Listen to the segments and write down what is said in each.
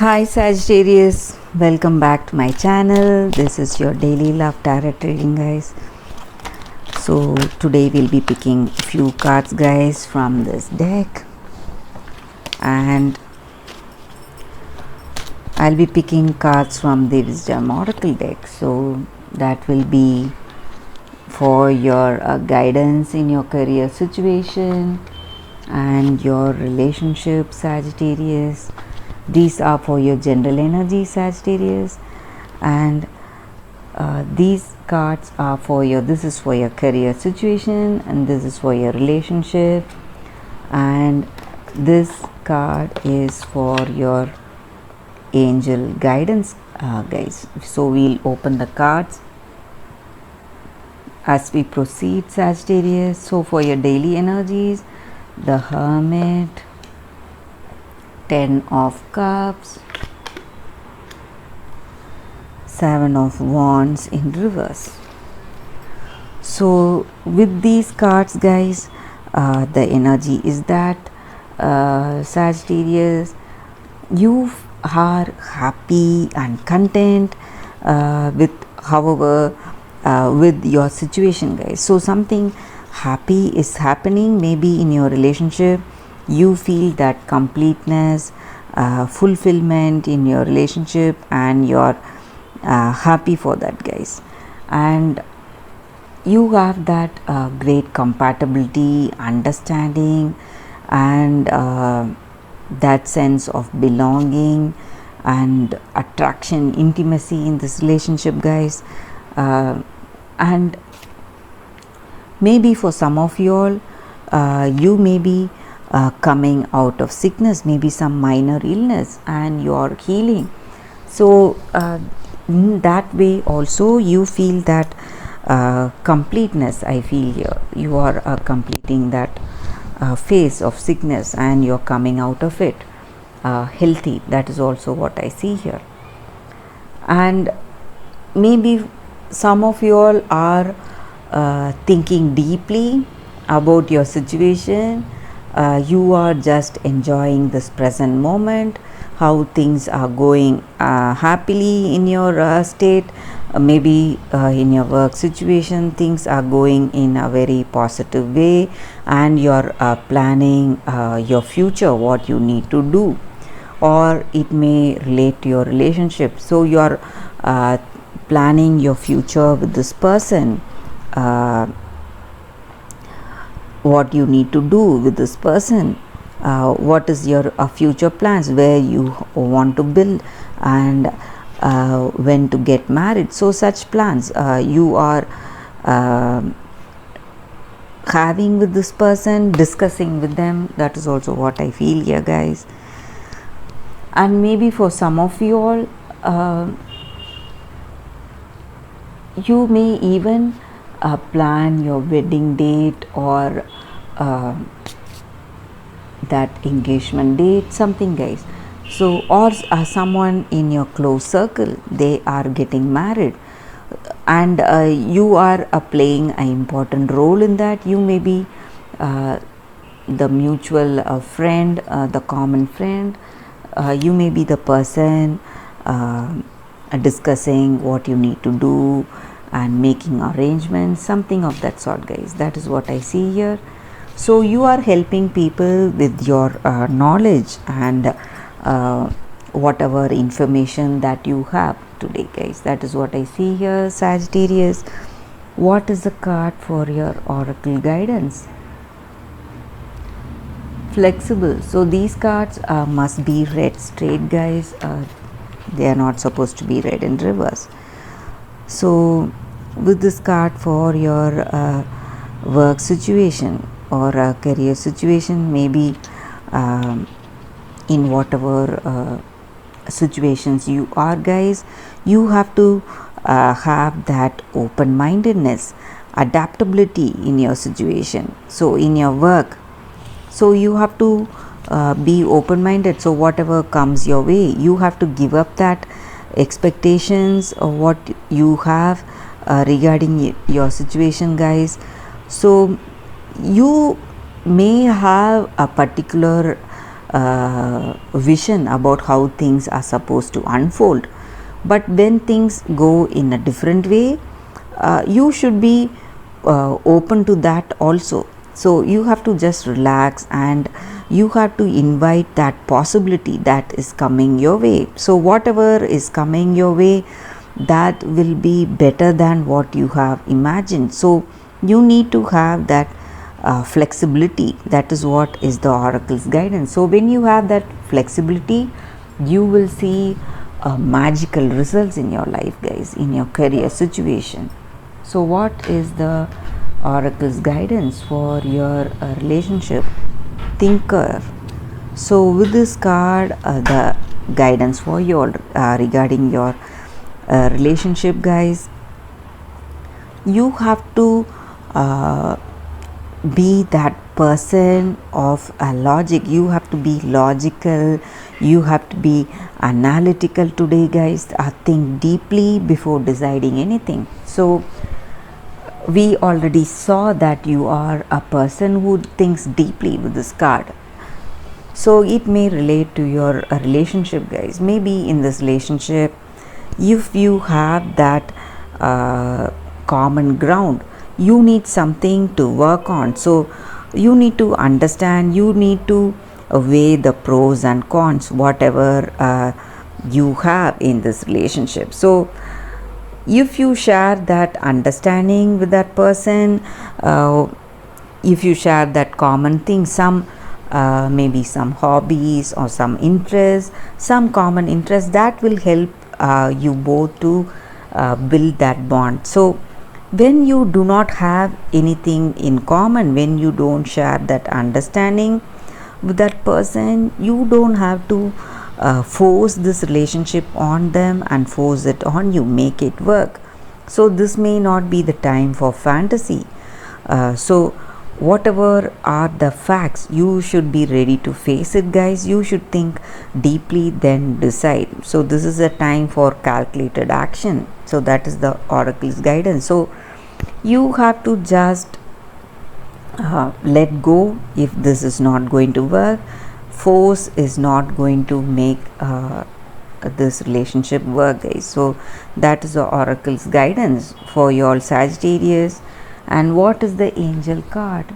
Hi Sagittarius, welcome back to my channel. This is your daily love tarot reading, guys. So today we'll be picking a few cards, guys, from this deck, and I'll be picking cards from the Wisdom Oracle deck. So that will be for your guidance in your career situation and your relationship, Sagittarius. These are for your general energy, Sagittarius, and these cards are for your, this is for your career situation, and this is for your relationship, and this card is for your angel guidance, guys. So we'll open the cards as we proceed, Sagittarius. So for your daily energies, the Hermit, 10 of Cups, 7 of Wands in reverse. So with these cards, guys, the energy is that Sagittarius, you are happy and content with however with your situation, guys. So something happy is happening maybe in your relationship. You feel that completeness, fulfillment in your relationship, and you're happy for that, guys. And you have that great compatibility, understanding, and that sense of belonging and attraction, intimacy in this relationship, guys. And maybe for some of you all, you may be coming out of sickness, maybe some minor illness, and you're healing. So in that way also you feel that completeness. I feel here you are completing that phase of sickness, and you're coming out of it healthy. That is also what I see here. And maybe some of you all are thinking deeply about your situation. You are just enjoying this present moment, how things are going happily in your state. Maybe in your work situation things are going in a very positive way, and you're planning your future, what you need to do, or it may relate to your relationship. So you're planning your future with this person, what you need to do with this person, what is your future plans, where you want to build, and when to get married. So such plans you are having with this person, discussing with them. That is also what I feel here, guys. And maybe for some of you all, you may even plan your wedding date, or that engagement date, something, guys. So or someone in your close circle, they are getting married, and you are playing an important role in that. You may be the mutual friend, the common friend. You may be the person discussing what you need to do and making arrangements, something of that sort, guys. That is what I see here. So you are helping people with your knowledge and whatever information that you have today, guys. That is what I see here, Sagittarius. What is the card for your oracle guidance? Flexible. So these cards must be read straight, guys. They are not supposed to be read in reverse. So with this card for your work situation or career situation, maybe in whatever situations you are, guys, you have to have that open-mindedness, adaptability in your situation. So in your work, so you have to be open-minded. So whatever comes your way, you have to give up that expectations of what you have regarding your situation, guys. So you may have a particular vision about how things are supposed to unfold. But when things go in a different way, you should be open to that also. So you have to just relax, and you have to invite that possibility that is coming your way. So whatever is coming your way, that will be better than what you have imagined. So you need to have that flexibility. That is what is the oracle's guidance. So when you have that flexibility, you will see magical results in your life, guys, in your career situation. So what is the oracle's guidance for your relationship? Thinker. So with this card, the guidance for your regarding your relationship, guys, you have to be that person of logic. You have to be logical, you have to be analytical today, guys. Think deeply before deciding anything. So we already saw that you are a person who thinks deeply with this card. So it may relate to your relationship, guys. Maybe in this relationship, if you have that common ground, you need something to work on. So you need to understand, you need to weigh the pros and cons, whatever you have in this relationship. So if you share that understanding with that person, if you share that common thing, some maybe some hobbies or some interests, some common interests, that will help you both to build that bond. So when you do not have anything in common, when you don't share that understanding with that person, you don't have to force this relationship on them and force it on you, make it work. So this may not be the time for fantasy. So whatever are the facts, you should be ready to face it, guys. You should think deeply, then decide. So this is a time for calculated action. So that is the oracle's guidance. So you have to just let go if this is not going to work. Force is not going to make this relationship work, guys. So that is the oracle's guidance for your Sagittarius. And what is the angel card?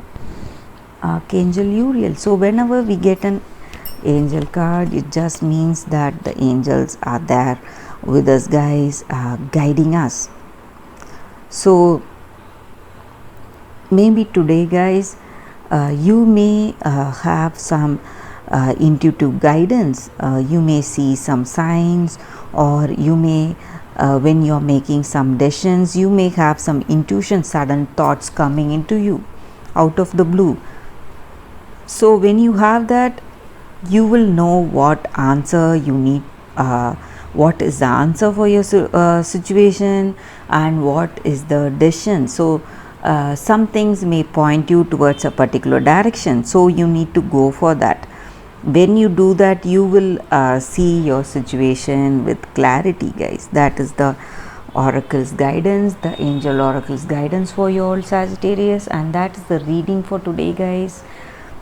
Archangel Uriel. So whenever we get an angel card, it just means that the angels are there with us, guys, guiding us. So maybe today, guys, you may have some intuitive guidance. You may see some signs, or you may when you're making some decisions, you may have some intuition, sudden thoughts coming into you out of the blue. So when you have that, you will know what answer you need, what is the answer for your situation, and what is the decision. So some things may point you towards a particular direction, so you need to go for that. When you do that, you will see your situation with clarity, guys. That is the oracle's guidance, the angel oracle's guidance for your Sagittarius. And that is the reading for today, guys.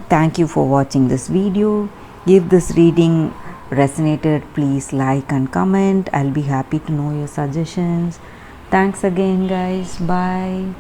Thank you for watching this video. If this reading resonated, please like and comment. I'll be happy to know your suggestions. Thanks again, guys. Bye.